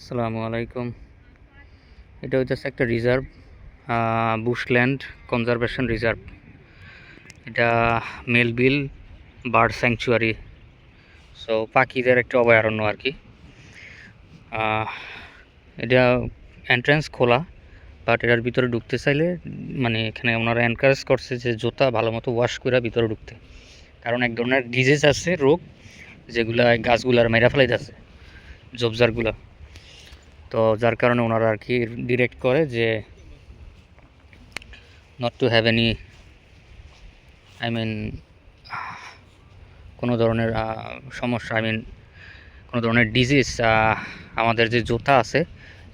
আসসালামু আলাইকুম। এটা হচ্ছে একটা রিজার্ভ, বুশল্যান্ড কনজারভেশন রিজার্ভ। এটা মেলভিল বার্ড স্যাংচুয়ারি, সো পাখিদের একটা অভয়ারণ্য আর কি। এটা এন্ট্রান্স খোলা, বাট এটার ভিতরে ঢুকতে চাইলে মানে এখানে ওনারা এনকারেজ করছে যে জুতা ভালো মতো ওয়াশ করে ভিতরে ঢুকতে, কারণ এক ধরনের ডিজিজ আছে, রোগ যেগুলা গাছগুলার মেরা ফেলাইতেছে, জবজারগুলা। তো যার কারণে ওনারা আর কি ডিরেক্ট করে যে নট টু হ্যাভ এনি কোনো ধরনের সমস্যা, কোনো ধরনের ডিজিজ আমাদের যে জুতা আছে,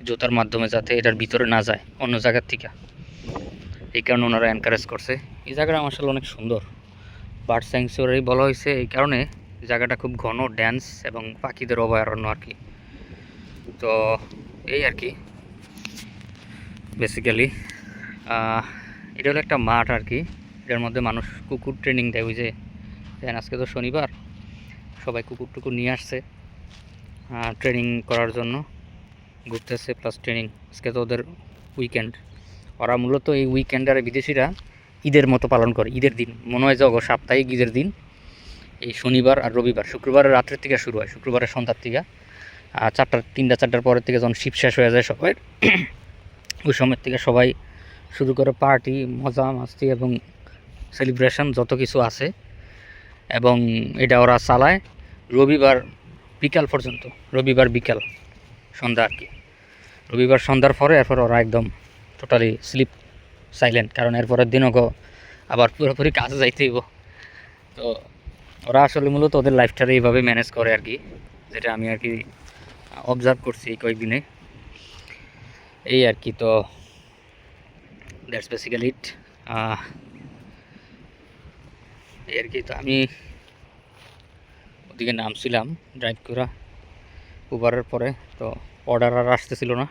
জুতার মাধ্যমে যাতে এটার ভিতরে না যায় অন্য জায়গার থেকে। এই কারণে ওনারা এনকারেজ করছে। এই জায়গাটা আসলে অনেক সুন্দর, বার্ড স্যাংচুয়ারি বলা হয়েছে এই কারণে। জায়গাটা খুব ঘন ড্যান্স এবং পাখিদের অভয়ারণ্য আর কি। তো এই আর কি বেসিক্যালি এটা হলো একটা মাঠ আর কি। এটার মধ্যে মানুষ কুকুর ট্রেনিং দেয়। ওই যে আজকে তো শনিবার, সবাই কুকুর টুকুর নিয়ে আসছে ট্রেনিং করার জন্য, ঘুরতেছে প্লাস ট্রেনিং। আজকে তো ওদের উইকেন্ড। ওরা মূলত এই উইকেন্ডে বিদেশিরা ঈদের মতো পালন করে। ঈদের দিন মনে হয় যে সাপ্তাহিক ঈদের দিন এই শনিবার আর রবিবার। শুক্রবারের রাত্রের থেকে শুরু হয়, শুক্রবারের সন্ধ্যার থেকে 3টা-4টার পরের থেকে যখন শিফট শেষ হয়ে যায় সবাই, ওই সময়ের থেকে সবাই শুরু করে পার্টি, মজা মাস্তি এবং সেলিব্রেশন যত কিছু আছে। এবং এটা ওরা চালায় রবিবার বিকাল পর্যন্ত, রবিবার বিকাল সন্ধ্যা আর কি। রবিবার সন্ধ্যার পরে এরপর ওরা একদম টোটালি স্লিপ সাইলেন্ট, কারণ এরপরের দিনও আবার পুরোপুরি কাজে যাইতে হইব। তো ওরা আসলে মূলত ওদের লাইফটারে এইভাবে ম্যানেজ করে আর কি, যেটা আমি আর কি অবজার্ভ করছি এই কয়েকদিনে। এই আর কি। তো দ্যাটস বেসিক্যালি ইট। এই আর কি। তো আমি ওদিকে নামছিলাম ড্রাইভ করা উবারের পরে, তো অর্ডার আর আসতেছিল না।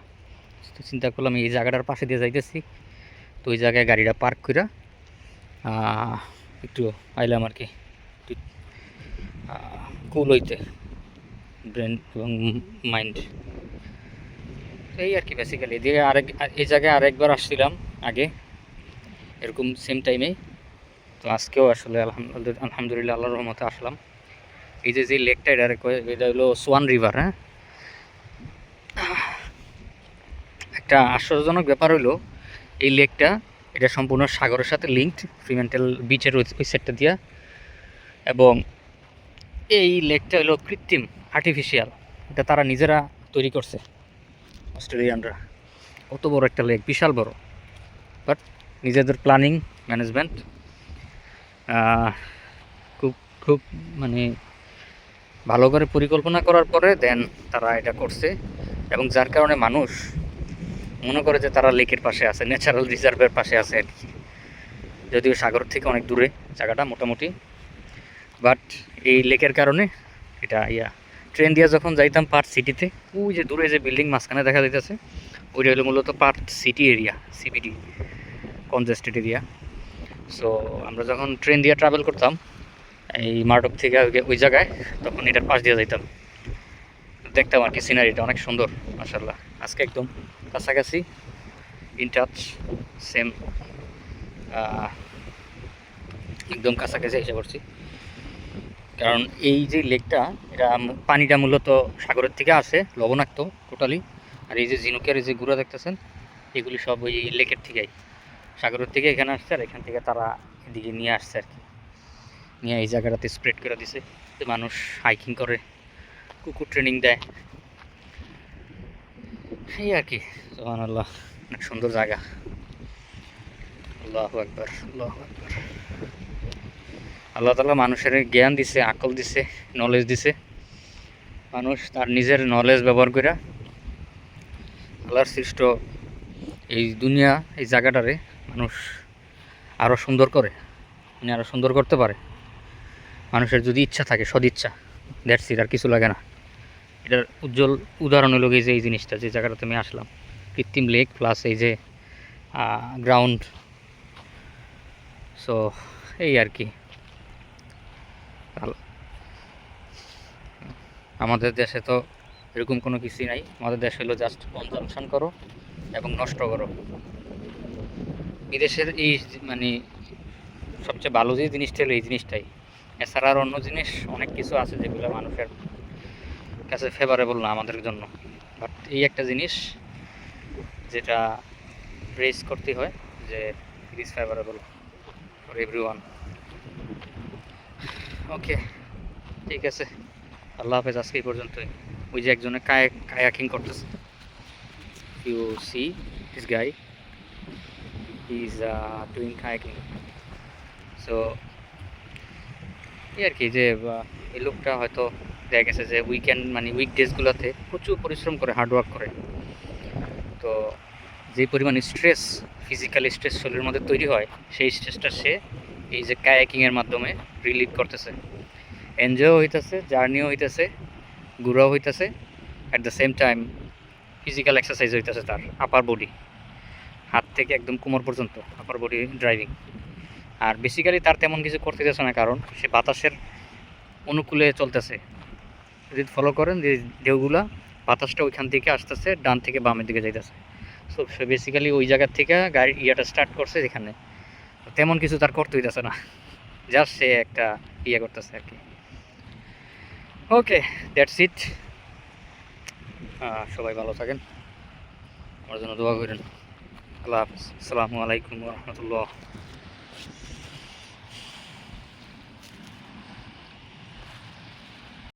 তো চিন্তা করলাম এই জায়গাটার পাশে দিয়ে যাইতেছি, তো ওই জায়গায় গাড়িটা পার্ক করে একটু আইলাম আর কি, কুল হইতে ব্রেন এবং মাইন্ড। এই আর কি বেসিক্যালি। এদিকে এই জায়গায় আরেকবার আসছিলাম আগে এরকম সেম টাইমেই। তো আজকেও আসলে আলহামদুলিল্লাহ আল্লাহর রহমতে আসলাম। এই যে লেকটা, এটা হলো সোয়ান রিভার। হ্যাঁ, একটা আশ্চর্যজনক ব্যাপার হলো এই লেকটা, এটা সম্পূর্ণ সাগরের সাথে লিঙ্কড, ফ্রিম্যান্টেল বিচের ওই সাইডটা দিয়া। এবং এই লেকটা হলো কৃত্রিম, আর্টিফিশিয়াল। এটা তারা নিজেরা তৈরি করছে, অস্ট্রেলিয়ানরা। অত বড় একটা লেক, বিশাল বড়, বাট নিজেদের প্ল্যানিং ম্যানেজমেন্ট খুব খুব মানে ভালো করে পরিকল্পনা করার পরে দেন তারা এটা করছে। এবং যার কারণে মানুষ মনে করে যে তারা লেকের পাশে আছে, ন্যাচারাল রিজার্ভের পাশে আছে আর কি, যদিও সাগর থেকে অনেক দূরে জায়গাটা মোটামুটি। বাট এই লেকের কারণে এটা ট্রেন দিয়ে যখন যাইতাম পার্থ সিটিতে, ওই যে দূরে যে বিল্ডিং মাঝখানে দেখা যাইতেছে, ওইটা হলো মূলত Partha city area, CBD congested area. So আমরা যখন ট্রেন দিয়ে ট্রাভেল করতাম এই মার্টক থেকে ওই জায়গায়, তখন এটার পাশ দিয়ে যাইতাম, দেখতাম আর কি। সিনারিটা অনেক সুন্দর মাশাআল্লাহ। আজকে একদম কাছাকাছি, ইন টাচ, সেম, একদম কাছাকাছি এসে পড়ছি। কারণ এই যে লেকটা, এটা পানিটা মূলত সাগরের থেকে আসে, লবণাক্ত টোটালি। আর এই যে ঝিনুকের এই যে গুঁড়া দেখতেছেন, এগুলি সব ওই লেকের থেকেই, সাগরের থেকে এখানে আসছে, আর এখান থেকে তারা এদিকে নিয়ে আসছে আর কি, নিয়ে এই জায়গাটাতে স্প্রেড করে দিছে যে মানুষ হাইকিং করে, কুকুর ট্রেনিং দেয়, এই আর কি। সুবহানাল্লাহ, অনেক সুন্দর জায়গা। আল্লাহু আকবার, আল্লাহু আকবার। আল্লাহ তাআলা মানুষের জ্ঞান দিছে, আকল দিছে, নলেজ দিছে। মানুষ তার নিজের নলেজ ব্যবহার করে আল্লাহর সৃষ্ট এই দুনিয়া, এই জায়গাটারে মানুষ আরও সুন্দর করে, মানে আরও সুন্দর করতে পারে মানুষের যদি ইচ্ছা থাকে, সদিচ্ছা। দ্যাটস ইট, আর কিছু লাগে না। এটার উজ্জ্বল উদাহরণ হলো এই যে এই জিনিসটা, যে জায়গাটাতে আমি আসলাম, কৃত্রিম লেক প্লাস এই যে গ্রাউন্ড। সো এই আর কি। আমাদের দেশে তো এরকম কোনো কিছুই নাই। আমাদের দেশ হলো জাস্ট কনজাম্পশন করো এবং নষ্ট করো। বিদেশের এই মানে সবচেয়ে ভালো যে জিনিসটা হলো এই জিনিসটাই। এছাড়া আর অন্য জিনিস অনেক কিছু আছে যেগুলো মানুষের কাছে ফেভারেবল না আমাদের জন্য, বাট এই একটা জিনিস যেটা প্রেস করতে হয় যে it is favourable for everyone. Okay, ঠিক আছে, আল্লাহ হাফেজ। আজকে এই পর্যন্তই। ওই যে একজনে কায়াকিং করতেছে, you see this guy is doing kayaking. So এই আর কি যে এই লোকটা হয়তো দেখা গেছে যে উইকেন্ড মানে উইকডেজগুলোতে প্রচুর পরিশ্রম করে, হার্ডওয়ার্ক করে। তো যে পরিমাণ স্ট্রেস, ফিজিক্যাল স্ট্রেস শরীরের মধ্যে তৈরি হয়, সেই স্ট্রেসটা সে এই যে কায়াকিংয়ের মাধ্যমে রিলিভ করতেছে। এনজয়ও হইতেছে, জার্নিও হইতেছে, ঘুরাও হইতেছে, at the same time physical exercise হইতেছে তার আপার বডি, হাত থেকে একদম কোমর পর্যন্ত আপার বডি ড্রাইভিং। আর বেসিক্যালি তার তেমন কিছু করতে দিতেছে না, কারণ সে বাতাসের অনুকূলে চলতেছে। যদি ফলো করেন যে ঢেউগুলা, বাতাসটা ওইখান থেকে আসতেছে, ডান থেকে বামের দিকে যাইতেছে। সো সে বেসিক্যালি ওই জায়গার থেকে গাড়ি ইয়াটা স্টার্ট করছে যেখানে, তেমন কিছু তার করতে হইতেছে না, জাস্ট সে একটা ইয়ে করতেছে আর কি। ওকে, দ্যাটস ইট। সবাই ভালো থাকেন, আমার জন্য দোয়া করেন। আল্লাহ হাফিজ। আসসালামু আলাইকুম রহমতুল্লাহ।